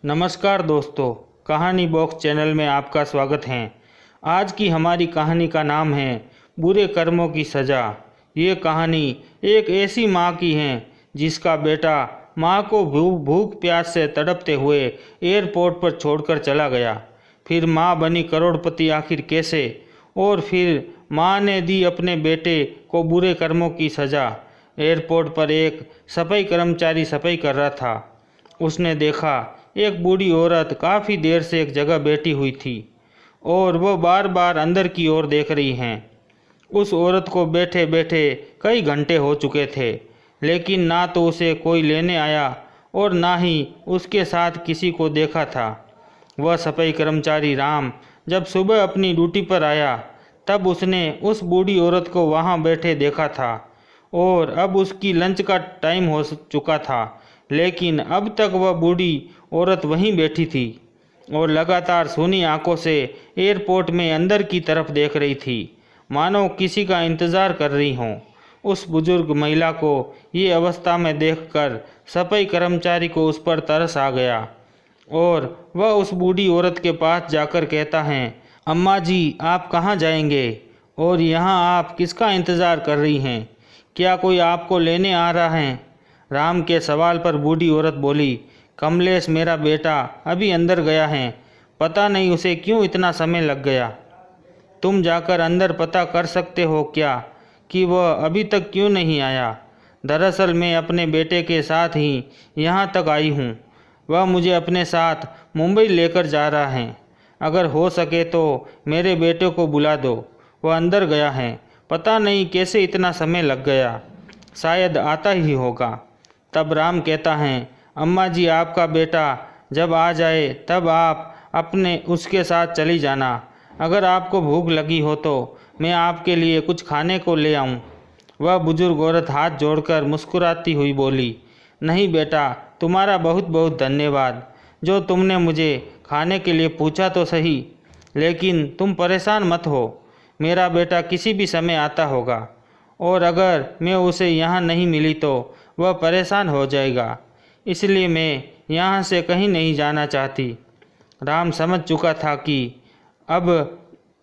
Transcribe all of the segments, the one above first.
नमस्कार दोस्तों, कहानी बॉक्स चैनल में आपका स्वागत है। आज की हमारी कहानी का नाम है बुरे कर्मों की सज़ा। ये कहानी एक ऐसी माँ की है जिसका बेटा माँ को भूख प्यास से तड़पते हुए एयरपोर्ट पर छोड़कर चला गया। फिर माँ बनी करोड़पति आखिर कैसे, और फिर माँ ने दी अपने बेटे को बुरे कर्मों की सज़ा। एयरपोर्ट पर एक सफाई कर्मचारी सफाई कर रहा था। उसने देखा एक बूढ़ी औरत काफ़ी देर से एक जगह बैठी हुई थी और वह बार बार अंदर की ओर देख रही हैं। उस औरत को बैठे बैठे कई घंटे हो चुके थे, लेकिन ना तो उसे कोई लेने आया और ना ही उसके साथ किसी को देखा था। वह सफाई कर्मचारी राम जब सुबह अपनी ड्यूटी पर आया तब उसने उस बूढ़ी औरत को वहाँ बैठे देखा था और अब उसकी लंच का टाइम हो चुका था, लेकिन अब तक वह बूढ़ी औरत वहीं बैठी थी और लगातार सूनी आंखों से एयरपोर्ट में अंदर की तरफ देख रही थी, मानो किसी का इंतज़ार कर रही हों। उस बुजुर्ग महिला को ये अवस्था में देखकर सफाई कर्मचारी को उस पर तरस आ गया और वह उस बूढ़ी औरत के पास जाकर कहता है, अम्मा जी, आप कहाँ जाएंगे और यहाँ आप किसका इंतज़ार कर रही हैं? क्या कोई आपको लेने आ रहा है? राम के सवाल पर बूढ़ी औरत बोली, कमलेश मेरा बेटा अभी अंदर गया है, पता नहीं उसे क्यों इतना समय लग गया। तुम जाकर अंदर पता कर सकते हो क्या कि वह अभी तक क्यों नहीं आया? दरअसल मैं अपने बेटे के साथ ही यहाँ तक आई हूँ। वह मुझे अपने साथ मुंबई लेकर जा रहा है। अगर हो सके तो मेरे बेटे को बुला दो, वह अंदर गया है। पता नहीं कैसे इतना समय लग गया, शायद आता ही होगा। तब राम कहता है, अम्मा जी, आपका बेटा जब आ जाए तब आप अपने उसके साथ चली जाना। अगर आपको भूख लगी हो तो मैं आपके लिए कुछ खाने को ले आऊं। वह बुजुर्ग औरत हाथ जोड़कर मुस्कुराती हुई बोली, नहीं बेटा, तुम्हारा बहुत बहुत धन्यवाद जो तुमने मुझे खाने के लिए पूछा तो सही, लेकिन तुम परेशान मत हो, मेरा बेटा किसी भी समय आता होगा और अगर मैं उसे यहाँ नहीं मिली तो वह परेशान हो जाएगा, इसलिए मैं यहाँ से कहीं नहीं जाना चाहती। राम समझ चुका था कि अब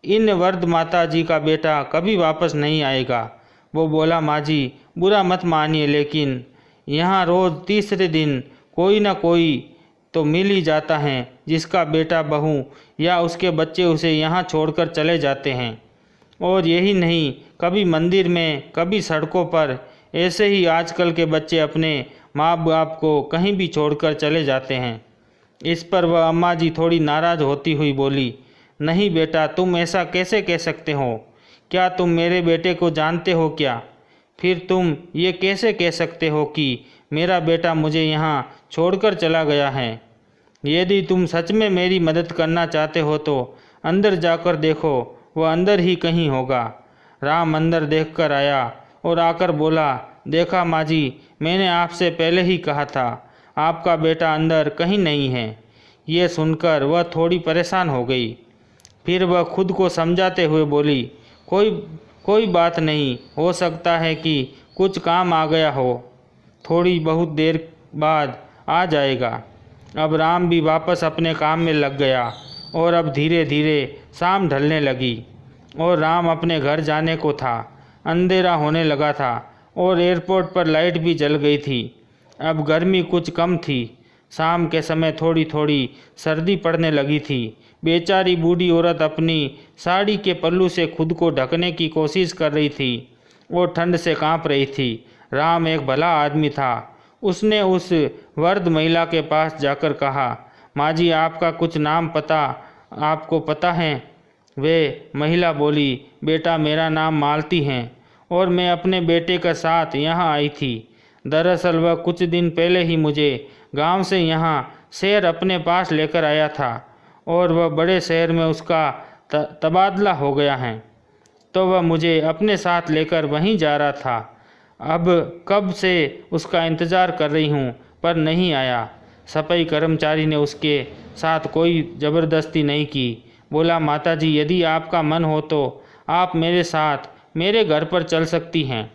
इन वृद्ध माता जी का बेटा कभी वापस नहीं आएगा। वो बोला, माँ जी, बुरा मत मानिए, लेकिन यहाँ रोज़ तीसरे दिन कोई ना कोई तो मिल ही जाता है जिसका बेटा बहू या उसके बच्चे उसे यहाँ छोड़कर चले जाते हैं। और यही नहीं, कभी मंदिर में, कभी सड़कों पर, ऐसे ही आजकल के बच्चे अपने माँ बाप को कहीं भी छोड़कर चले जाते हैं। इस पर वह अम्मा जी थोड़ी नाराज़ होती हुई बोली, नहीं बेटा, तुम ऐसा कैसे कह सकते हो? क्या तुम मेरे बेटे को जानते हो क्या? फिर तुम ये कैसे कह सकते हो कि मेरा बेटा मुझे यहाँ छोड़कर चला गया है? यदि तुम सच में मेरी मदद करना चाहते हो तो अंदर जाकर देखो, वह अंदर ही कहीं होगा। राम अंदर देखकर आया और आकर बोला, देखा माँ जी, मैंने आपसे पहले ही कहा था, आपका बेटा अंदर कहीं नहीं है। ये सुनकर वह थोड़ी परेशान हो गई। फिर वह खुद को समझाते हुए बोली, कोई बात नहीं, हो सकता है कि कुछ काम आ गया हो, थोड़ी बहुत देर बाद आ जाएगा। अब राम भी वापस अपने काम में लग गया और अब धीरे धीरे शाम ढलने लगी और राम अपने घर जाने को था। अंधेरा होने लगा था और एयरपोर्ट पर लाइट भी जल गई थी। अब गर्मी कुछ कम थी। शाम के समय थोड़ी थोड़ी सर्दी पड़ने लगी थी। बेचारी बूढ़ी औरत अपनी साड़ी के पल्लू से खुद को ढकने की कोशिश कर रही थी और ठंड से कांप रही थी। राम एक भला आदमी था। उसने उस वृद्ध महिला के पास जाकर कहा, माँ जी, आपका कुछ नाम पता आपको पता है? वे महिला बोली, बेटा, मेरा नाम मालती है और मैं अपने बेटे के साथ यहाँ आई थी। दरअसल वह कुछ दिन पहले ही मुझे गांव से यहाँ शहर अपने पास लेकर आया था और वह बड़े शहर में उसका तबादला हो गया है, तो वह मुझे अपने साथ लेकर वहीं जा रहा था। अब कब से उसका इंतज़ार कर रही हूँ पर नहीं आया। सफाई कर्मचारी ने उसके साथ कोई ज़बरदस्ती नहीं की। बोला, माता जी, यदि आपका मन हो तो आप मेरे साथ मेरे घर पर चल सकती हैं।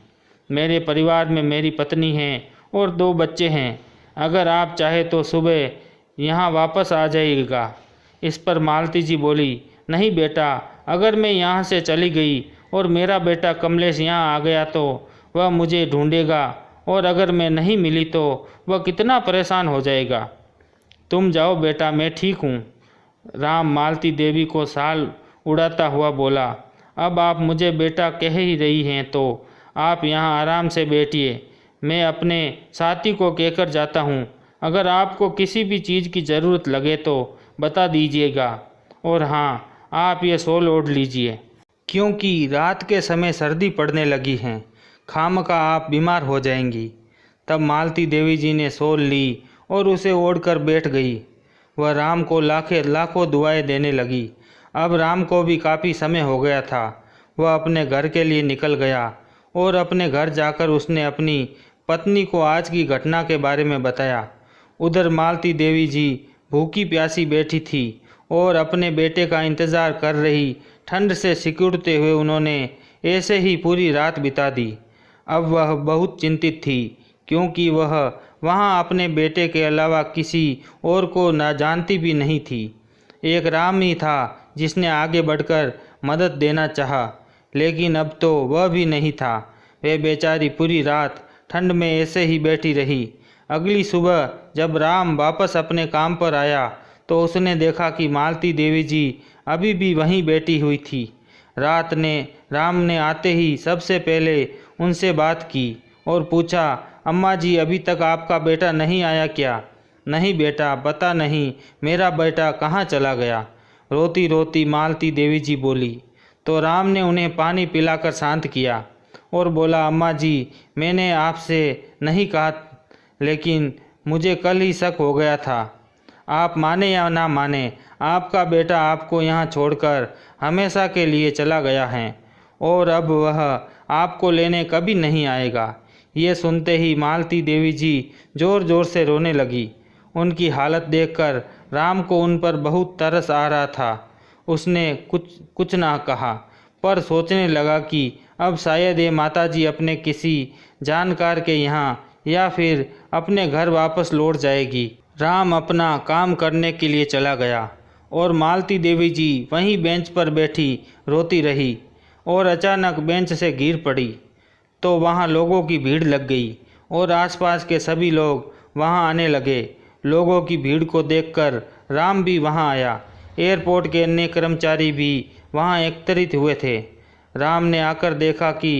मेरे परिवार में मेरी पत्नी है और 2 बच्चे हैं। अगर आप चाहे तो सुबह यहाँ वापस आ जाइएगा। इस पर मालती जी बोली, नहीं बेटा, अगर मैं यहाँ से चली गई और मेरा बेटा कमलेश यहाँ आ गया तो वह मुझे ढूंढेगा, और अगर मैं नहीं मिली तो वह कितना परेशान हो जाएगा। तुम जाओ बेटा, मैं ठीक हूँ। राम मालती देवी को साल उड़ाता हुआ बोला, अब आप मुझे बेटा कह ही रही हैं तो आप यहाँ आराम से बैठिए, मैं अपने साथी को कहकर जाता हूँ। अगर आपको किसी भी चीज़ की ज़रूरत लगे तो बता दीजिएगा, और हाँ, आप ये शॉल ओढ़ लीजिए, क्योंकि रात के समय सर्दी पड़ने लगी है, खामखा आप बीमार हो जाएंगी। तब मालती देवी जी ने शॉल ली और उसे ओढ़कर बैठ गई। वह राम को लाखों दुआएं देने लगी। अब राम को भी काफ़ी समय हो गया था। वह अपने घर के लिए निकल गया और अपने घर जाकर उसने अपनी पत्नी को आज की घटना के बारे में बताया। उधर मालती देवी जी भूखी प्यासी बैठी थी और अपने बेटे का इंतज़ार कर रही। ठंड से सिकुड़ते हुए उन्होंने ऐसे ही पूरी रात बिता दी। अब वह बहुत चिंतित थी, क्योंकि वह वहाँ अपने बेटे के अलावा किसी और को न जानती भी नहीं थी। एक राम ही था जिसने आगे बढ़कर मदद देना चाहा, लेकिन अब तो वह भी नहीं था। वह बेचारी पूरी रात ठंड में ऐसे ही बैठी रही। अगली सुबह जब राम वापस अपने काम पर आया तो उसने देखा कि मालती देवी जी अभी भी वहीं बैठी हुई थी। राम ने आते ही सबसे पहले उनसे बात की और पूछा, अम्मा जी, अभी तक आपका बेटा नहीं आया क्या? नहीं बेटा, पता नहीं मेरा बेटा कहाँ चला गया, रोती रोती मालती देवी जी बोली। तो राम ने उन्हें पानी पिलाकर शांत किया और बोला, अम्मा जी, मैंने आपसे नहीं कहा, लेकिन मुझे कल ही शक हो गया था। आप माने या ना माने, आपका बेटा आपको यहाँ छोड़कर हमेशा के लिए चला गया है और अब वह आपको लेने कभी नहीं आएगा। ये सुनते ही मालती देवी जी ज़ोर ज़ोर से रोने लगी। उनकी हालत देखकर राम को उन पर बहुत तरस आ रहा था। उसने कुछ ना कहा, पर सोचने लगा कि अब शायद ये माताजी अपने किसी जानकार के यहाँ या फिर अपने घर वापस लौट जाएगी। राम अपना काम करने के लिए चला गया और मालती देवी जी वहीं बेंच पर बैठी रोती रही और अचानक बेंच से गिर पड़ी तो वहाँ लोगों की भीड़ लग गई और आसपास के सभी लोग वहाँ आने लगे। लोगों की भीड़ को देखकर राम भी वहाँ आया। एयरपोर्ट के अन्य कर्मचारी भी वहाँ एकत्रित हुए थे। राम ने आकर देखा कि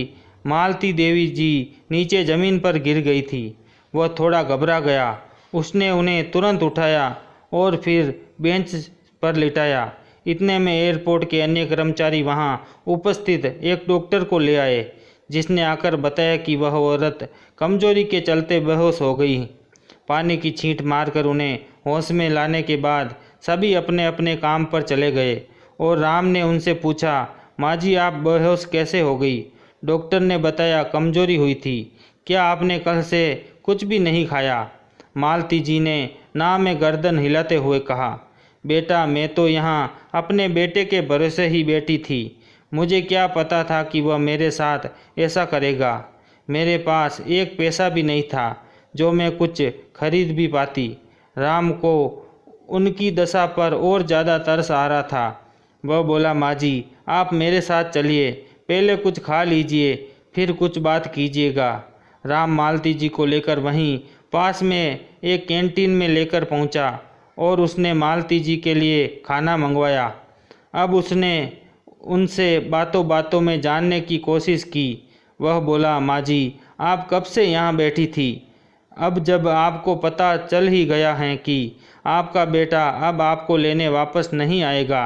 मालती देवी जी नीचे ज़मीन पर गिर गई थी। वह थोड़ा घबरा गया। उसने उन्हें तुरंत उठाया और फिर बेंच पर लिटाया। इतने में एयरपोर्ट के अन्य कर्मचारी वहां उपस्थित एक डॉक्टर को ले आए, जिसने आकर बताया कि वह औरत कमजोरी के चलते बेहोश हो गई। पानी की छींट मारकर उन्हें होश में लाने के बाद सभी अपने अपने काम पर चले गए और राम ने उनसे पूछा, माँ जी, आप बेहोश कैसे हो गई? डॉक्टर ने बताया, कमजोरी हुई थी। क्या आपने कल से कुछ भी नहीं खाया? मालती जी ने ना में गर्दन हिलाते हुए कहा, बेटा, मैं तो यहाँ अपने बेटे के भरोसे ही बैठी थी। मुझे क्या पता था कि वह मेरे साथ ऐसा करेगा। मेरे पास एक पैसा भी नहीं था जो मैं कुछ खरीद भी पाती। राम को उनकी दशा पर और ज़्यादा तरस आ रहा था। वह बोला, माँ जी, आप मेरे साथ चलिए, पहले कुछ खा लीजिए, फिर कुछ बात कीजिएगा। राम मालती जी को लेकर वहीं पास में एक कैंटीन में लेकर पहुंचा और उसने मालती जी के लिए खाना मंगवाया। अब उसने उनसे बातों बातों में जानने की कोशिश की। वह बोला, माँ जी, आप कब से यहाँ बैठी थी? अब जब आपको पता चल ही गया है कि आपका बेटा अब आपको लेने वापस नहीं आएगा,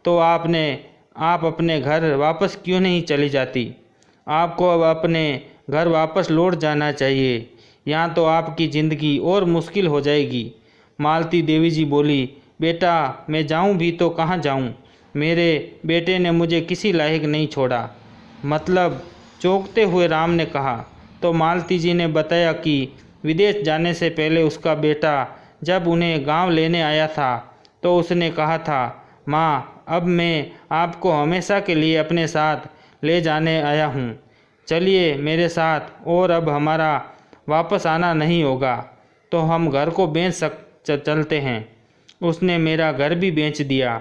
तो आप अपने घर वापस क्यों नहीं चली जाती? आपको अब अपने घर वापस लौट जाना चाहिए, यहाँ तो आपकी ज़िंदगी और मुश्किल हो जाएगी। मालती देवी जी बोली, बेटा, मैं जाऊँ भी तो कहाँ जाऊँ? मेरे बेटे ने मुझे किसी लायक नहीं छोड़ा। मतलब? चौंकते हुए राम ने कहा। तो मालती जी ने बताया कि विदेश जाने से पहले उसका बेटा जब उन्हें गांव लेने आया था तो उसने कहा था, माँ, अब मैं आपको हमेशा के लिए अपने साथ ले जाने आया हूँ, चलिए मेरे साथ, और अब हमारा वापस आना नहीं होगा, तो हम घर को बेच चलते हैं। उसने मेरा घर भी बेच दिया।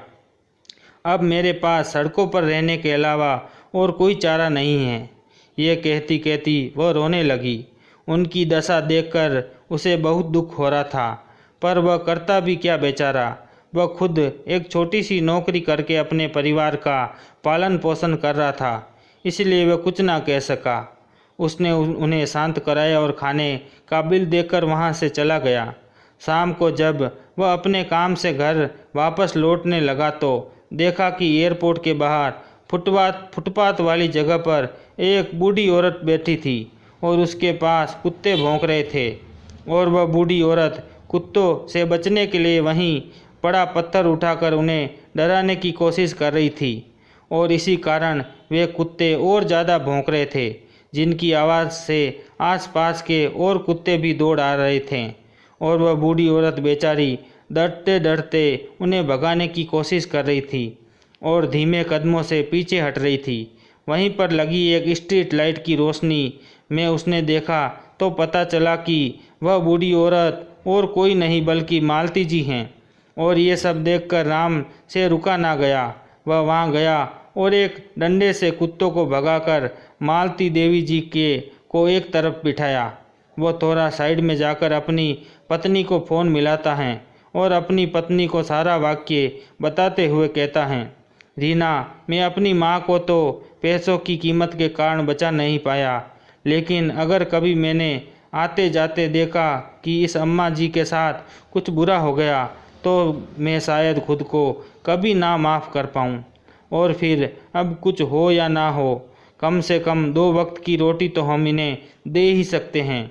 अब मेरे पास सड़कों पर रहने के अलावा और कोई चारा नहीं है। ये कहती कहती वह रोने लगी। उनकी दशा देखकर उसे बहुत दुख हो रहा था, पर वह करता भी क्या बेचारा। वह खुद एक छोटी सी नौकरी करके अपने परिवार का पालन पोषण कर रहा था, इसलिए वह कुछ ना कह सका। उसने उन्हें शांत कराया और खाने का बिल देकर वहाँ से चला गया। शाम को जब वह अपने काम से घर वापस लौटने लगा तो देखा कि एयरपोर्ट के बाहर फुटपाथ वाली जगह पर एक बूढ़ी औरत बैठी थी और उसके पास कुत्ते भौंक रहे थे, और वह बूढ़ी औरत कुत्तों से बचने के लिए वहीं पड़ा पत्थर उठाकर उन्हें डराने की कोशिश कर रही थी, और इसी कारण वे कुत्ते और ज़्यादा भौंक रहे थे, जिनकी आवाज़ से आसपास के और कुत्ते भी दौड़ आ रहे थे। और वह बूढ़ी औरत बेचारी डरते डरते उन्हें भगाने की कोशिश कर रही थी और धीमे कदमों से पीछे हट रही थी। वहीं पर लगी एक स्ट्रीट लाइट की रोशनी में उसने देखा तो पता चला कि वह बूढ़ी औरत और कोई नहीं बल्कि मालती जी हैं। और ये सब देखकर राम से रुका ना गया। वह वहाँ गया और एक डंडे से कुत्तों को भगाकर मालती देवी जी को एक तरफ बिठाया। वो थोड़ा साइड में जाकर अपनी पत्नी को फ़ोन मिलाता है और अपनी पत्नी को सारा वाक्य बताते हुए कहता है, रीना, मैं अपनी माँ को तो पैसों की कीमत के कारण बचा नहीं पाया, लेकिन अगर कभी मैंने आते जाते देखा कि इस अम्मा जी के साथ कुछ बुरा हो गया तो मैं शायद खुद को कभी ना माफ़ कर पाऊँ। और फिर अब कुछ हो या ना हो, कम से कम 2 वक्त की रोटी तो हम इन्हें दे ही सकते हैं।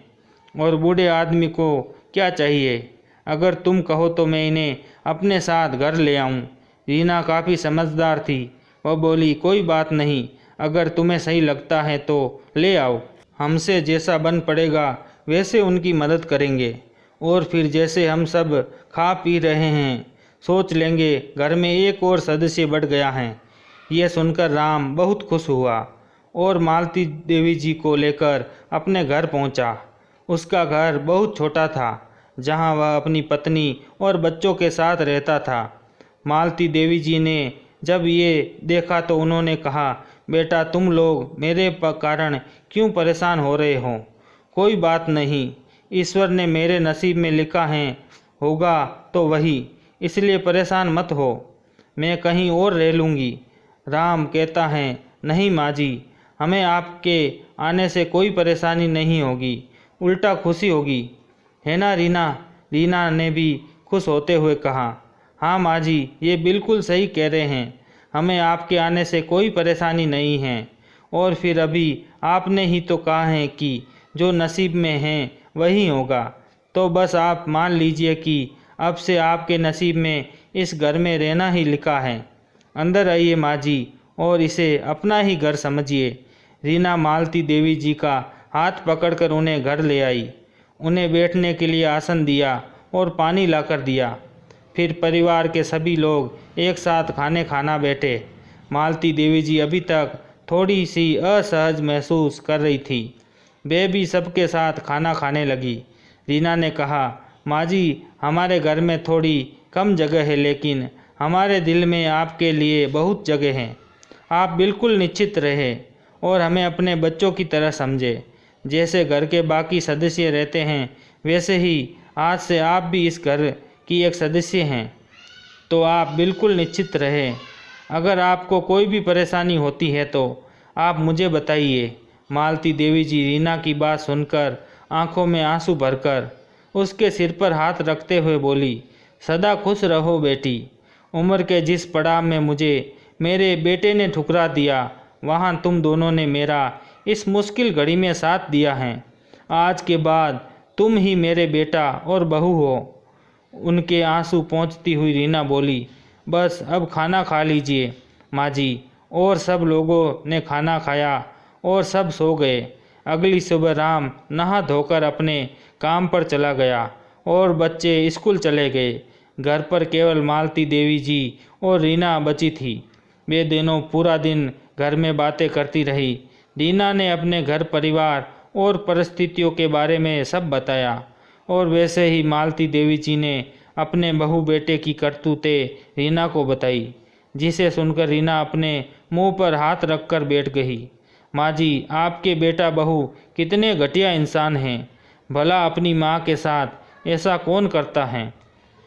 और बूढ़े आदमी को क्या चाहिए? अगर तुम कहो तो मैं इन्हें अपने साथ घर ले आऊं। रीना काफ़ी समझदार थी। वह बोली, कोई बात नहीं, अगर तुम्हें सही लगता है तो ले आओ। हमसे जैसा बन पड़ेगा वैसे उनकी मदद करेंगे, और फिर जैसे हम सब खा पी रहे हैं सोच लेंगे घर में एक और सदस्य बढ़ गया है। यह सुनकर राम बहुत खुश हुआ और मालती देवी जी को लेकर अपने घर पहुंचा। उसका घर बहुत छोटा था, जहां वह अपनी पत्नी और बच्चों के साथ रहता था। मालती देवी जी ने जब ये देखा तो उन्होंने कहा, बेटा, तुम लोग मेरे कारण क्यों परेशान हो रहे हो? कोई बात नहीं, ईश्वर ने मेरे नसीब में लिखा है होगा तो वही, इसलिए परेशान मत हो, मैं कहीं और रह लूँगी। राम कहता है, नहीं माँ जी, हमें आपके आने से कोई परेशानी नहीं होगी, उल्टा खुशी होगी, है ना रीना? रीना ने भी खुश होते हुए कहा, हाँ माँ जी, ये बिल्कुल सही कह रहे हैं, हमें आपके आने से कोई परेशानी नहीं है। और फिर अभी आपने ही तो कहा है कि जो नसीब में है वही होगा, तो बस आप मान लीजिए कि अब से आपके नसीब में इस घर में रहना ही लिखा है। अंदर आइए माँ जी, और इसे अपना ही घर समझिए। रीना मालती देवी जी का हाथ पकड़कर उन्हें घर ले आई, उन्हें बैठने के लिए आसन दिया और पानी लाकर दिया। फिर परिवार के सभी लोग एक साथ खाना बैठे। मालती देवी जी अभी तक थोड़ी सी असहज महसूस कर रही थी। वे भी सबके साथ खाना खाने लगी। रीना ने कहा, माँ जी, हमारे घर में थोड़ी कम जगह है, लेकिन हमारे दिल में आपके लिए बहुत जगह है। आप बिल्कुल निश्चित रहे और हमें अपने बच्चों की तरह समझे। जैसे घर के बाकी सदस्य रहते हैं वैसे ही आज से आप भी इस घर की एक सदस्य हैं। तो आप बिल्कुल निश्चित रहें। अगर आपको कोई भी परेशानी होती है तो आप मुझे बताइए। मालती देवी जी रीना की बात सुनकर आंखों में आंसू भरकर उसके सिर पर हाथ रखते हुए बोली, सदा खुश रहो बेटी। उम्र के जिस पड़ाव में मुझे मेरे बेटे ने ठुकरा दिया, वहाँ तुम दोनों ने मेरा इस मुश्किल घड़ी में साथ दिया है। आज के बाद तुम ही मेरे बेटा और बहू हो। उनके आंसू पोंछती हुई रीना बोली, बस अब खाना खा लीजिए माँ जी। और सब लोगों ने खाना खाया और सब सो गए। अगली सुबह राम नहा धोकर अपने काम पर चला गया और बच्चे स्कूल चले गए। घर पर केवल मालती देवी जी और रीना बची थी। वे दोनों पूरा दिन घर में बातें करती रही। रीना ने अपने घर परिवार और परिस्थितियों के बारे में सब बताया, और वैसे ही मालती देवी जी ने अपने बहू बेटे की करतूतें रीना को बताई, जिसे सुनकर रीना अपने मुंह पर हाथ रखकर बैठ गई। माँ जी, आपके बेटा बहू कितने घटिया इंसान हैं। भला अपनी माँ के साथ ऐसा कौन करता है।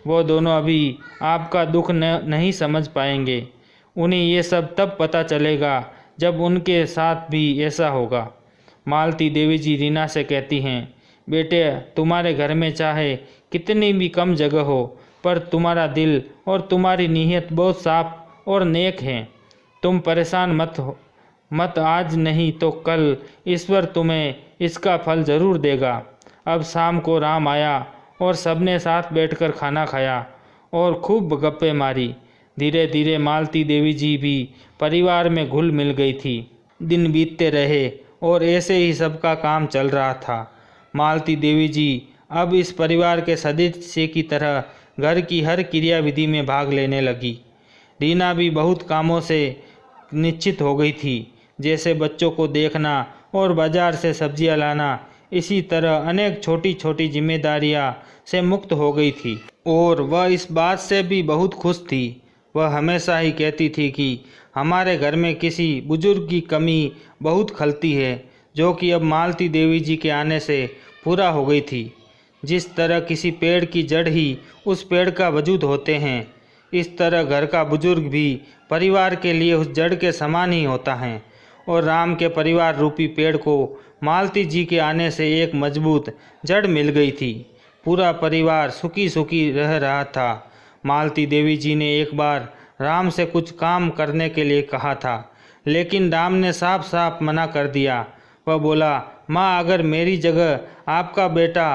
वो दोनों अभी आपका दुख नहीं समझ पाएंगे। उन्हें ये सब तब पता चलेगा जब उनके साथ भी ऐसा होगा। मालती देवी जी रीना से कहती हैं, बेटे, तुम्हारे घर में चाहे कितनी भी कम जगह हो, पर तुम्हारा दिल और तुम्हारी नीयत बहुत साफ और नेक है। तुम परेशान मत आज नहीं तो कल ईश्वर तुम्हें इसका फल ज़रूर देगा। अब शाम को राम आया और सबने साथ बैठकर खाना खाया और खूब गप्पे मारी। धीरे धीरे मालती देवी जी भी परिवार में घुल मिल गई थी। दिन बीतते रहे और ऐसे ही सबका काम चल रहा था। मालती देवी जी अब इस परिवार के सदस्य की तरह घर की हर क्रियाविधि में भाग लेने लगी। रीना भी बहुत कामों से निश्चित हो गई थी, जैसे बच्चों को देखना और बाजार से सब्जियां लाना। इसी तरह अनेक छोटी छोटी जिम्मेदारियां से मुक्त हो गई थी और वह इस बात से भी बहुत खुश थी। वह हमेशा ही कहती थी कि हमारे घर में किसी बुजुर्ग की कमी बहुत खलती है, जो कि अब मालती देवी जी के आने से पूरा हो गई थी। जिस तरह किसी पेड़ की जड़ ही उस पेड़ का वजूद होते हैं, इस तरह घर का बुजुर्ग भी परिवार के लिए उस जड़ के समान ही होता है। और राम के परिवार रूपी पेड़ को मालती जी के आने से एक मजबूत जड़ मिल गई थी। पूरा परिवार सुखी सुखी रह रहा था। मालती देवी जी ने एक बार राम से कुछ काम करने के लिए कहा था, लेकिन राम ने साफ साफ मना कर दिया। वह बोला, माँ, अगर मेरी जगह आपका बेटा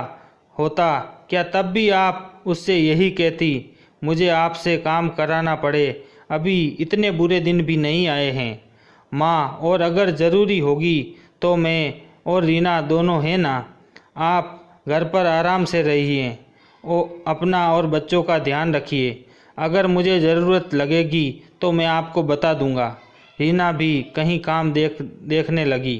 होता, क्या तब भी आप उससे यही कहती, मुझे आपसे काम कराना पड़े, अभी इतने बुरे दिन भी नहीं आए हैं। माँ, और अगर ज़रूरी होगी तो मैं और रीना दोनों हैं ना। आप घर पर आराम से रहिए और अपना और बच्चों का ध्यान रखिए। अगर मुझे ज़रूरत लगेगी तो मैं आपको बता दूंगा। रीना भी कहीं काम देखने लगी।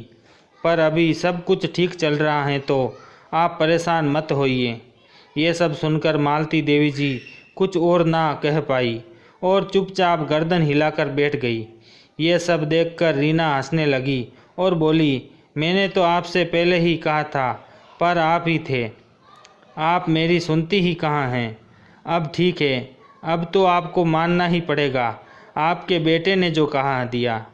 पर अभी सब कुछ ठीक चल रहा है, तो आप परेशान मत होइए। ये सब सुनकर मालती देवी जी कुछ और ना कह पाई और चुपचाप गर्दन हिलाकर बैठ गई। ये सब देखकर रीना हंसने लगी और बोली, मैंने तो आपसे पहले ही कहा था, पर आप ही थे। आप मेरी सुनती ही कहाँ हैं। अब ठीक है, अब तो आपको मानना ही पड़ेगा। आपके बेटे ने जो कहा दिया।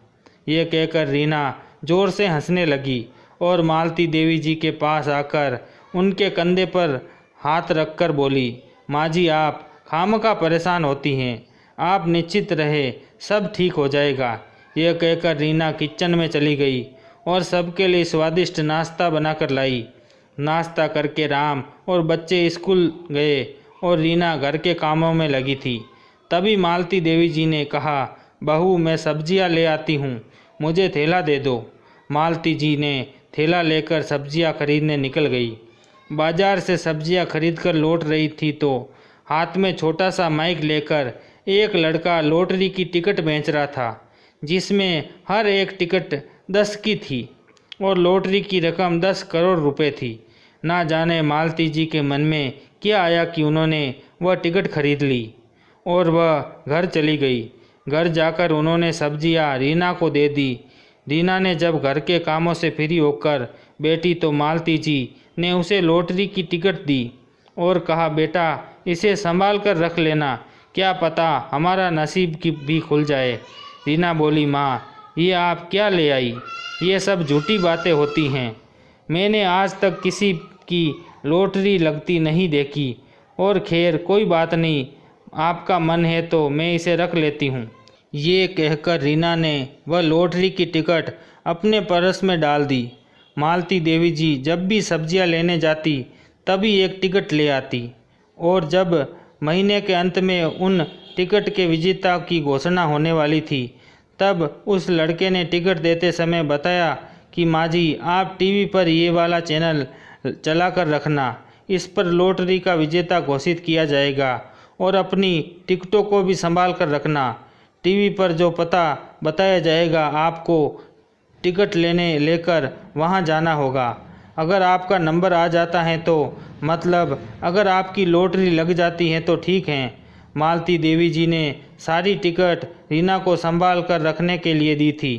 ये कहकर रीना ज़ोर से हंसने लगी और मालती देवी जी के पास आकर उनके कंधे पर हाथ रखकर बोली, माँ जी, आप खामखा परेशान होती हैं। आप निश्चित रहे, सब ठीक हो जाएगा। यह कहकर रीना किचन में चली गई और सबके लिए स्वादिष्ट नाश्ता बनाकर लाई। नाश्ता करके राम और बच्चे स्कूल गए और रीना घर के कामों में लगी थी। तभी मालती देवी जी ने कहा, बहू, मैं सब्जियां ले आती हूँ, मुझे थैला दे दो। मालती जी ने थैला लेकर सब्जियां खरीदने निकल गई। बाजार से सब्जियां खरीदकर लौट रही थी तो हाथ में छोटा सा माइक लेकर एक लड़का लॉटरी की टिकट बेच रहा था, जिसमें हर एक टिकट 10 की थी और लॉटरी की रकम 10 करोड़ रुपए थी। ना जाने मालती जी के मन में क्या आया कि उन्होंने वह टिकट खरीद ली और वह घर चली गई। घर जाकर उन्होंने सब्जियां रीना को दे दी। रीना ने जब घर के कामों से फ्री होकर बैठी तो मालती जी ने उसे लॉटरी की टिकट दी और कहा, बेटा, इसे संभाल कर रख लेना, क्या पता हमारा नसीब की भी खुल जाए। रीना बोली, माँ, ये आप क्या ले आई? ये सब झूठी बातें होती हैं। मैंने आज तक किसी की लॉटरी लगती नहीं देखी। और खैर, कोई बात नहीं, आपका मन है तो मैं इसे रख लेती हूँ। ये कहकर रीना ने वह लॉटरी की टिकट अपने पर्स में डाल दी। मालती देवी जी जब भी सब्जियां लेने जाती तभी एक टिकट ले आती और जब महीने के अंत में उन टिकट के विजेता की घोषणा होने वाली थी तब उस लड़के ने टिकट देते समय बताया कि माँ जी, आप टीवी पर ये वाला चैनल चला कर रखना, इस पर लॉटरी का विजेता घोषित किया जाएगा और अपनी टिकटों को भी संभाल कर रखना। टीवी पर जो पता बताया जाएगा आपको टिकट लेकर वहां जाना होगा। अगर आपका नंबर आ जाता है तो मतलब अगर आपकी लॉटरी लग जाती है तो ठीक है। मालती देवी जी ने सारी टिकट रीना को संभाल कर रखने के लिए दी थी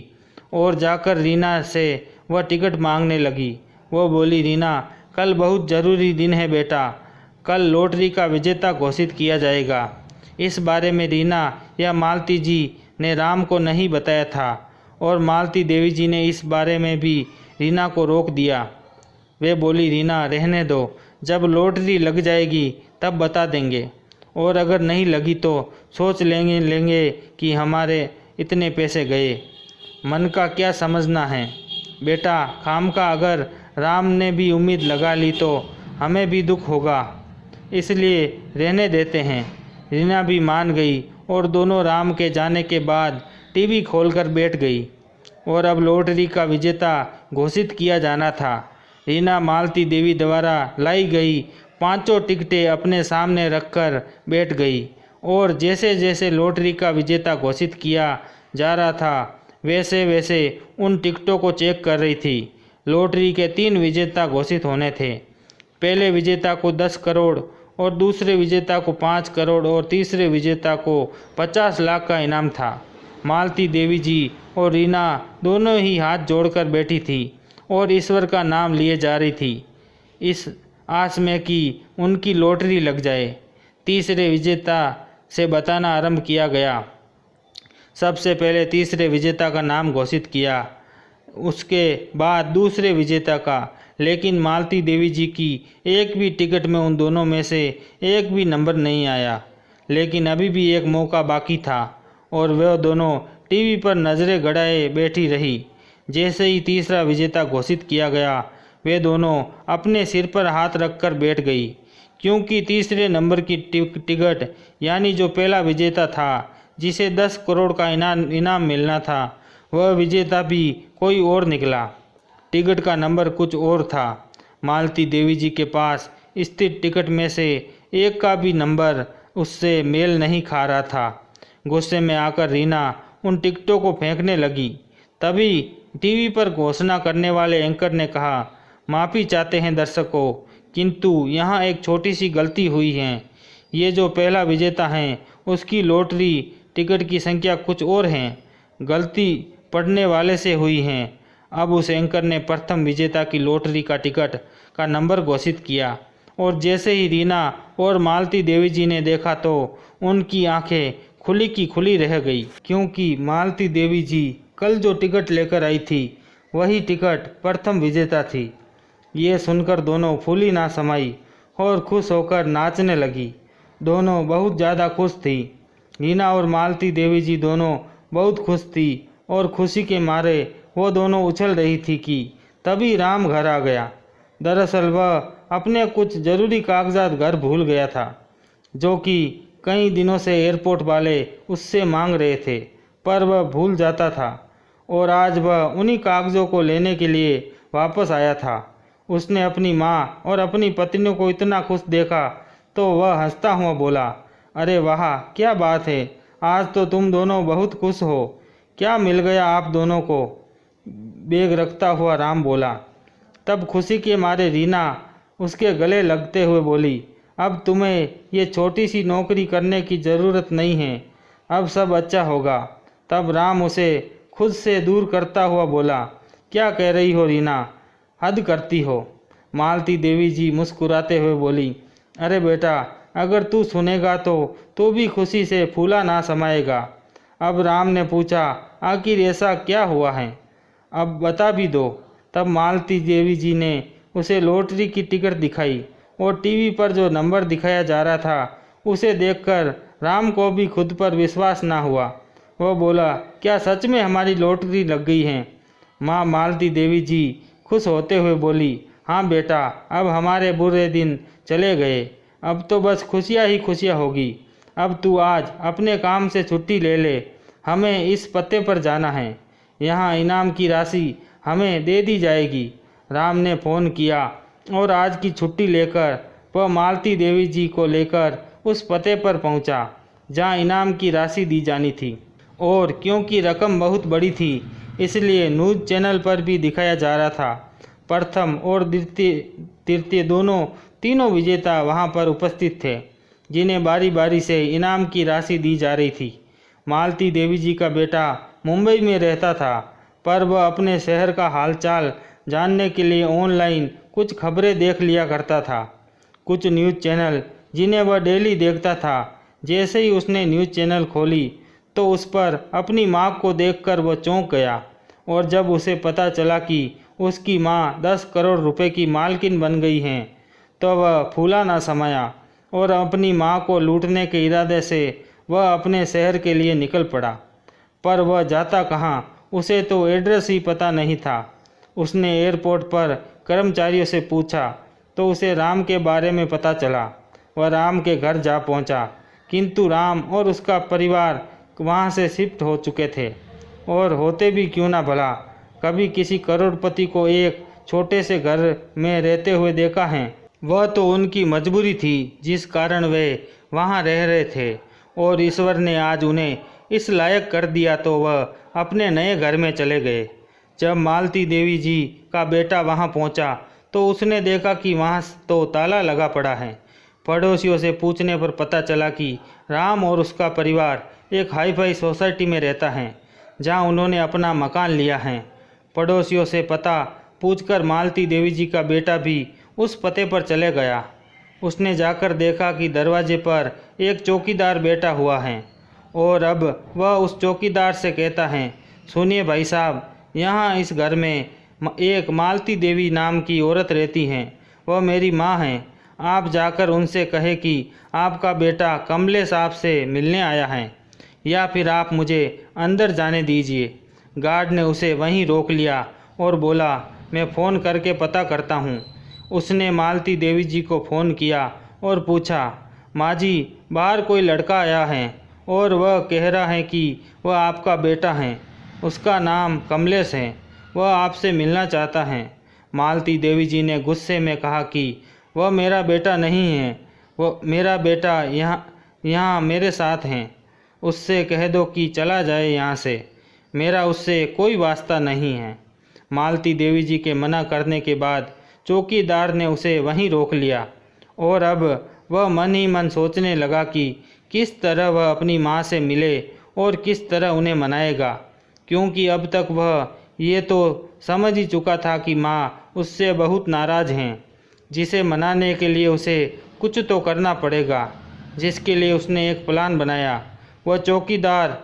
और जाकर रीना से वह टिकट मांगने लगी। वो बोली, रीना, कल बहुत ज़रूरी दिन है बेटा। कल लॉटरी का विजेता घोषित किया जाएगा। इस बारे में रीना या मालती जी ने राम को नहीं बताया था और मालती देवी जी ने इस बारे में भी रीना को रोक दिया। वे बोली, रीना, रहने दो, जब लॉटरी लग जाएगी तब बता देंगे, और अगर नहीं लगी तो सोच लेंगे कि हमारे इतने पैसे गए। मन का क्या समझना है बेटा, खाम का अगर राम ने भी उम्मीद लगा ली तो हमें भी दुख होगा, इसलिए रहने देते हैं। रीना भी मान गई और दोनों राम के जाने के बाद टीवी खोलकर बैठ गई और अब लॉटरी का विजेता घोषित किया जाना था। रीना मालती देवी द्वारा लाई गई 5 टिकटें अपने सामने रखकर बैठ गई और जैसे जैसे लॉटरी का विजेता घोषित किया जा रहा था वैसे वैसे उन टिकटों को चेक कर रही थी। लॉटरी के 3 विजेता घोषित होने थे। पहले विजेता को 10 करोड़ और दूसरे विजेता को 5 करोड़ और तीसरे विजेता को 50 लाख का इनाम था। मालती देवी जी और रीना दोनों ही हाथ जोड़कर बैठी थी और ईश्वर का नाम लिए जा रही थी, इस आस में कि उनकी लॉटरी लग जाए। तीसरे विजेता से बताना आरंभ किया गया। सबसे पहले तीसरे विजेता का नाम घोषित किया, उसके बाद दूसरे विजेता का, लेकिन मालती देवी जी की एक भी टिकट में उन दोनों में से एक भी नंबर नहीं आया। लेकिन अभी भी एक मौका बाकी था और वह दोनों टीवी पर नज़रें गड़ाए बैठी रही। जैसे ही तीसरा विजेता घोषित किया गया वे दोनों अपने सिर पर हाथ रखकर बैठ गई, क्योंकि तीसरे नंबर की टिकट यानी जो पहला विजेता था जिसे 10 करोड़ का इनाम मिलना था, वह विजेता भी कोई और निकला। टिकट का नंबर कुछ और था। मालती देवी जी के पास स्थित टिकट में से एक का भी नंबर उससे मेल नहीं खा रहा था। गुस्से में आकर रीना उन टिकटों को फेंकने लगी। तभी टीवी पर घोषणा करने वाले एंकर ने कहा, माफ़ी चाहते हैं दर्शकों, किंतु यहाँ एक छोटी सी गलती हुई है। ये जो पहला विजेता है उसकी लॉटरी टिकट की संख्या कुछ और है, गलती पढ़ने वाले से हुई है। अब उस एंकर ने प्रथम विजेता की लॉटरी का टिकट का नंबर घोषित किया और जैसे ही रीना और मालती देवी जी ने देखा तो उनकी आंखें खुली की खुली रह गई, क्योंकि मालती देवी जी कल जो टिकट लेकर आई थी वही टिकट प्रथम विजेता थी। ये सुनकर दोनों फूली ना समाई और खुश होकर नाचने लगी। दोनों बहुत ज़्यादा खुश थी। रीना और मालती देवी जी दोनों बहुत खुश थी और खुशी के मारे वो दोनों उछल रही थी कि तभी राम घर आ गया। दरअसल वह अपने कुछ ज़रूरी कागजात घर भूल गया था, जो कि कई दिनों से एयरपोर्ट वाले उससे मांग रहे थे, पर वह भूल जाता था और आज वह उन्हीं कागज़ों को लेने के लिए वापस आया था। उसने अपनी माँ और अपनी पत्नियों को इतना खुश देखा तो वह हंसता हुआ बोला, अरे वाह, क्या बात है, आज तो तुम दोनों बहुत खुश हो। क्या मिल गया आप दोनों को? बैग रखता हुआ राम बोला। तब खुशी के मारे रीना उसके गले लगते हुए बोली, अब तुम्हें ये छोटी सी नौकरी करने की ज़रूरत नहीं है, अब सब अच्छा होगा। तब राम उसे खुद से दूर करता हुआ बोला, क्या कह रही हो रीना, हद करती हो। मालती देवी जी मुस्कुराते हुए बोली, अरे बेटा, अगर तू सुनेगा तो तू भी खुशी से फूला ना समाएगा। अब राम ने पूछा, आखिर ऐसा क्या हुआ है, अब बता भी दो। तब मालती देवी जी ने उसे लॉटरी की टिकट दिखाई और टीवी पर जो नंबर दिखाया जा रहा था उसे देखकर राम को भी खुद पर विश्वास ना हुआ। वह बोला, क्या सच में हमारी लॉटरी लग गई है? माँ मालती देवी जी खुश होते हुए बोली, हाँ बेटा, अब हमारे बुरे दिन चले गए, अब तो बस खुशियाँ ही खुशियाँ होगी। अब तू आज अपने काम से छुट्टी ले ले, हमें इस पते पर जाना है, यहाँ इनाम की राशि हमें दे दी जाएगी। राम ने फ़ोन किया और आज की छुट्टी लेकर वह मालती देवी जी को लेकर उस पते पर पहुंचा जहां इनाम की राशि दी जानी थी। और क्योंकि रकम बहुत बड़ी थी इसलिए न्यूज़ चैनल पर भी दिखाया जा रहा था। प्रथम और तृतीय दोनों तीनों विजेता वहां पर उपस्थित थे, जिन्हें बारी बारी से इनाम की राशि दी जा रही थी। मालती देवी जी का बेटा मुंबई में रहता था, पर वह अपने शहर का हालचाल जानने के लिए ऑनलाइन कुछ खबरें देख लिया करता था। कुछ न्यूज़ चैनल जिन्हें वह डेली देखता था, जैसे ही उसने न्यूज़ चैनल खोली तो उस पर अपनी माँ को देखकर वह चौंक गया। और जब उसे पता चला कि उसकी माँ 10 करोड़ रुपए की मालकिन बन गई हैं, तो वह फूला ना समाया और अपनी माँ को लूटने के इरादे से वह अपने शहर के लिए निकल पड़ा। पर वह जाता कहाँ, उसे तो एड्रेस ही पता नहीं था। उसने एयरपोर्ट पर कर्मचारियों से पूछा तो उसे राम के बारे में पता चला। वह राम के घर जा पहुंचा, किंतु राम और उसका परिवार वहां से शिफ्ट हो चुके थे। और होते भी क्यों ना भला, कभी किसी करोड़पति को एक छोटे से घर में रहते हुए देखा है? वह तो उनकी मजबूरी थी जिस कारण वे वहां रह रहे थे, और ईश्वर ने आज उन्हें इस लायक कर दिया तो वह अपने नए घर में चले गए। जब मालती देवी जी का बेटा वहां पहुंचा तो उसने देखा कि वहां तो ताला लगा पड़ा है। पड़ोसियों से पूछने पर पता चला कि राम और उसका परिवार एक हाई फाई सोसाइटी में रहता है, जहां उन्होंने अपना मकान लिया है। पड़ोसियों से पता पूछकर मालती देवी जी का बेटा भी उस पते पर चले गया। उसने जाकर देखा कि दरवाजे पर एक चौकीदार बैठा हुआ है, और अब वह उस चौकीदार से कहता है, सुनिए भाई साहब, यहाँ इस घर में एक मालती देवी नाम की औरत रहती हैं, वह मेरी माँ हैं। आप जाकर उनसे कहे कि आपका बेटा कमलेश साहब से मिलने आया है, या फिर आप मुझे अंदर जाने दीजिए। गार्ड ने उसे वहीं रोक लिया और बोला, मैं फ़ोन करके पता करता हूँ। उसने मालती देवी जी को फ़ोन किया और पूछा, माँ जी, बाहर कोई लड़का आया है और वह कह रहा है कि वह आपका बेटा है, उसका नाम कमलेश है, वह आपसे मिलना चाहता है। मालती देवी जी ने गुस्से में कहा कि वह मेरा बेटा नहीं है, वह मेरा बेटा यहाँ मेरे साथ हैं। उससे कह दो कि चला जाए यहाँ से, मेरा उससे कोई वास्ता नहीं है। मालती देवी जी के मना करने के बाद चौकीदार ने उसे वहीं रोक लिया, और अब वह मन ही मन सोचने लगा कि किस तरह वह अपनी माँ से मिले और किस तरह उन्हें मनाएगा, क्योंकि अब तक वह ये तो समझ ही चुका था कि माँ उससे बहुत नाराज़ हैं, जिसे मनाने के लिए उसे कुछ तो करना पड़ेगा, जिसके लिए उसने एक प्लान बनाया। वह चौकीदार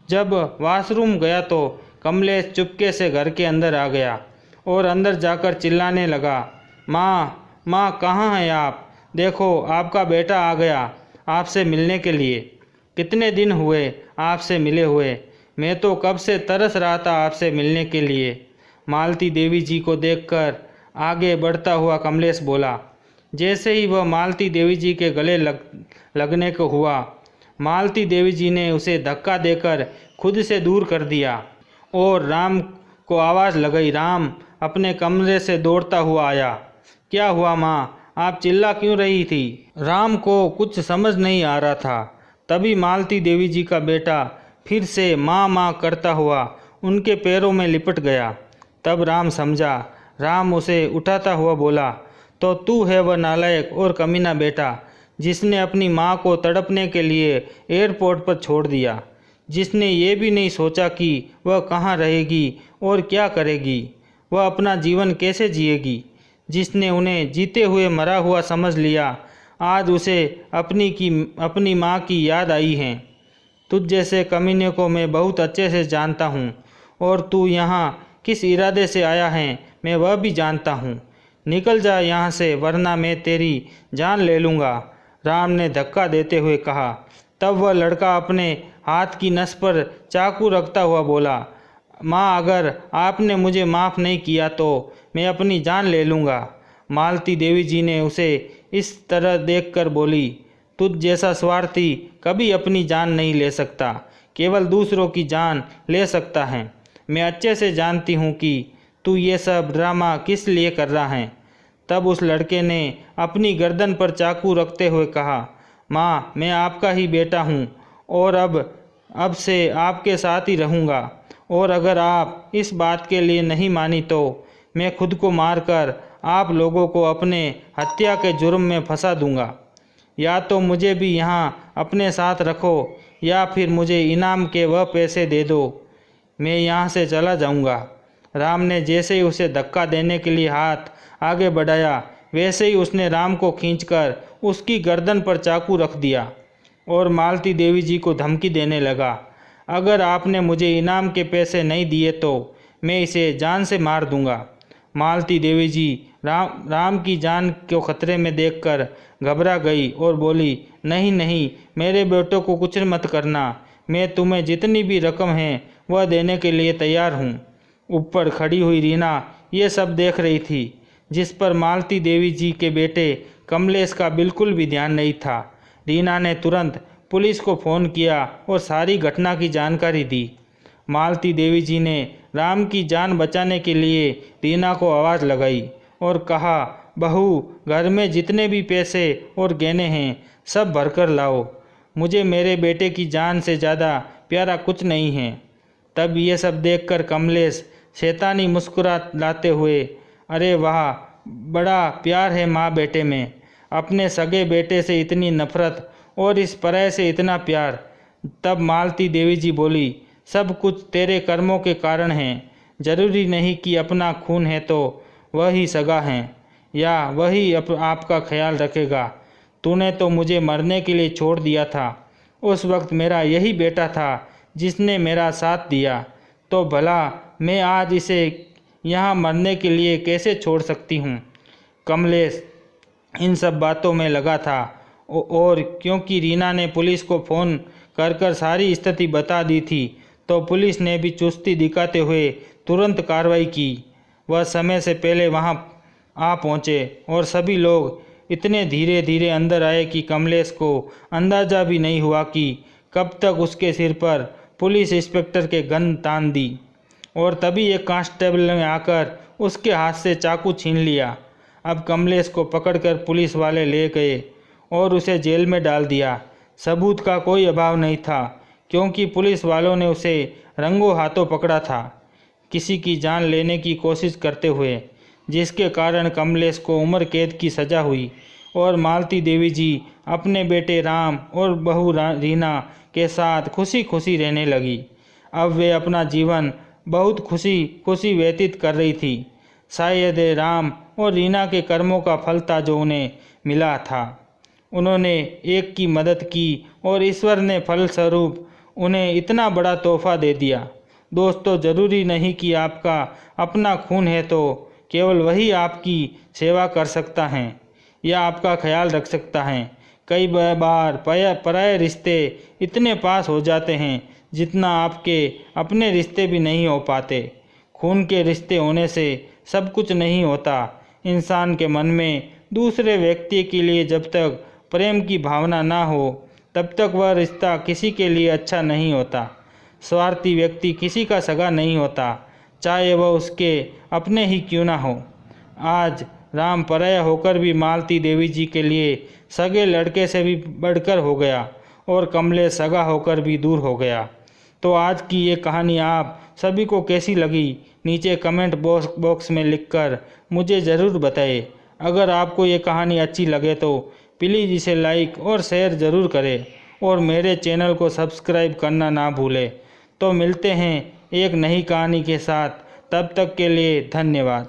जब वॉशरूम गया तो कमलेश चुपके से घर के अंदर आ गया और अंदर जाकर चिल्लाने लगा, माँ, माँ, कहाँ हैं आप? देखो, आपका बेटा आ गया आपसे मिलने के लिए। कितने दिन हुए आपसे मिले हुए, मैं तो कब से तरस रहा था आपसे मिलने के लिए। मालती देवी जी को देखकर आगे बढ़ता हुआ कमलेश बोला। जैसे ही वह मालती देवी जी के गले लगने को हुआ, मालती देवी जी ने उसे धक्का देकर खुद से दूर कर दिया और राम को आवाज़ लगाई। राम अपने कमरे से दौड़ता हुआ आया। क्या हुआ माँ, आप चिल्ला क्यों रही थी? राम को कुछ समझ नहीं आ रहा था। तभी मालती देवी जी का बेटा फिर से माँ माँ करता हुआ उनके पैरों में लिपट गया। तब राम समझा। राम उसे उठाता हुआ बोला, तो तू है वह नालायक और कमीना बेटा जिसने अपनी माँ को तड़पने के लिए एयरपोर्ट पर छोड़ दिया, जिसने ये भी नहीं सोचा कि वह कहाँ रहेगी और क्या करेगी, वह अपना जीवन कैसे जिएगी, जिसने उन्हें जीते हुए मरा हुआ समझ लिया। आज उसे अपनी माँ की याद आई है। तुझ जैसे कमीने को मैं बहुत अच्छे से जानता हूँ, और तू यहाँ किस इरादे से आया है मैं वह भी जानता हूँ। निकल जा यहाँ से, वरना मैं तेरी जान ले लूँगा, राम ने धक्का देते हुए कहा। तब वह लड़का अपने हाथ की नस पर चाकू रखता हुआ बोला, माँ, अगर आपने मुझे माफ़ नहीं किया तो मैं अपनी जान ले लूँगा। मालती देवी जी ने उसे इस तरह देखकर बोली, तुझ जैसा स्वार्थी कभी अपनी जान नहीं ले सकता, केवल दूसरों की जान ले सकता है। मैं अच्छे से जानती हूँ कि तू ये सब ड्रामा किस लिए कर रहा है। तब उस लड़के ने अपनी गर्दन पर चाकू रखते हुए कहा, माँ, मैं आपका ही बेटा हूँ और अब से आपके साथ ही रहूँगा, और अगर आप इस बात के लिए नहीं मानी तो मैं खुद को मारकर आप लोगों को अपने हत्या के जुर्म में फंसा दूंगा। या तो मुझे भी यहाँ अपने साथ रखो या फिर मुझे इनाम के वह पैसे दे दो, मैं यहाँ से चला जाऊँगा। राम ने जैसे ही उसे धक्का देने के लिए हाथ आगे बढ़ाया, वैसे ही उसने राम को खींचकर उसकी गर्दन पर चाकू रख दिया और मालती देवी जी को धमकी देने लगा, अगर आपने मुझे इनाम के पैसे नहीं दिए तो मैं इसे जान से मार दूंगा। मालती देवी जी राम की जान को खतरे में देखकर घबरा गई और बोली, नहीं नहीं, मेरे बेटों को कुछ मत करना, मैं तुम्हें जितनी भी रकम है वह देने के लिए तैयार हूँ। ऊपर खड़ी हुई रीना ये सब देख रही थी, जिस पर मालती देवी जी के बेटे कमलेश का बिल्कुल भी ध्यान नहीं था। रीना ने तुरंत पुलिस को फ़ोन किया और सारी घटना की जानकारी दी। मालती देवी जी ने राम की जान बचाने के लिए रीना को आवाज़ लगाई और कहा, बहू, घर में जितने भी पैसे और गहने हैं सब भरकर लाओ, मुझे मेरे बेटे की जान से ज़्यादा प्यारा कुछ नहीं है। तब ये सब देखकर कमलेश शैतानी मुस्कुराते हुए, अरे वाह, बड़ा प्यार है माँ बेटे में, अपने सगे बेटे से इतनी नफरत और इस पराये से इतना प्यार। तब मालती देवी जी बोली, सब कुछ तेरे कर्मों के कारण हैं, जरूरी नहीं कि अपना खून है तो वही सगा हैं या वही आपका ख्याल रखेगा। तूने तो मुझे मरने के लिए छोड़ दिया था, उस वक्त मेरा यही बेटा था जिसने मेरा साथ दिया, तो भला मैं आज इसे यहाँ मरने के लिए कैसे छोड़ सकती हूँ। कमलेश इन सब बातों में लगा था और क्योंकि रीना ने पुलिस को फ़ोन कर सारी स्थिति बता दी थी, तो पुलिस ने भी चुस्ती दिखाते हुए तुरंत कार्रवाई की। वह समय से पहले वहां आ पहुंचे और सभी लोग इतने धीरे धीरे अंदर आए कि कमलेश को अंदाज़ा भी नहीं हुआ कि कब तक उसके सिर पर पुलिस इंस्पेक्टर के गन तान दी। और तभी एक कांस्टेबल ने आकर उसके हाथ से चाकू छीन लिया। अब कमलेश को पकड़कर पुलिस वाले ले गए और उसे जेल में डाल दिया। सबूत का कोई अभाव नहीं था, क्योंकि पुलिस वालों ने उसे रंगों हाथों पकड़ा था, किसी की जान लेने की कोशिश करते हुए, जिसके कारण कमलेश को उम्र कैद की सज़ा हुई और मालती देवी जी अपने बेटे राम और बहू रीना के साथ खुशी खुशी रहने लगी। अब वे अपना जीवन बहुत खुशी खुशी व्यतीत कर रही थी। शायद राम और रीना के कर्मों का फल था जो उन्हें मिला था। उन्होंने एक की मदद की और ईश्वर ने फलस्वरूप उन्हें इतना बड़ा तोहफा दे दिया। दोस्तों, ज़रूरी नहीं कि आपका अपना खून है तो केवल वही आपकी सेवा कर सकता है या आपका ख्याल रख सकता है। कई बार पराये रिश्ते इतने पास हो जाते हैं जितना आपके अपने रिश्ते भी नहीं हो पाते। खून के रिश्ते होने से सब कुछ नहीं होता। इंसान के मन में दूसरे व्यक्ति के लिए जब तक प्रेम की भावना ना हो तब तक वह रिश्ता किसी के लिए अच्छा नहीं होता। स्वार्थी व्यक्ति किसी का सगा नहीं होता, चाहे वह उसके अपने ही क्यों ना हो। आज राम पराया होकर भी मालती देवी जी के लिए सगे लड़के से भी बढ़कर हो गया और कमलेश सगा होकर भी दूर हो गया। तो आज की ये कहानी आप सभी को कैसी लगी, नीचे कमेंट बॉक्स में लिखकर मुझे ज़रूर बताएं। अगर आपको ये कहानी अच्छी लगे तो प्लीज़ इसे लाइक और शेयर ज़रूर करें और मेरे चैनल को सब्सक्राइब करना ना भूलें। तो मिलते हैं एक नई कहानी के साथ, तब तक के लिए धन्यवाद।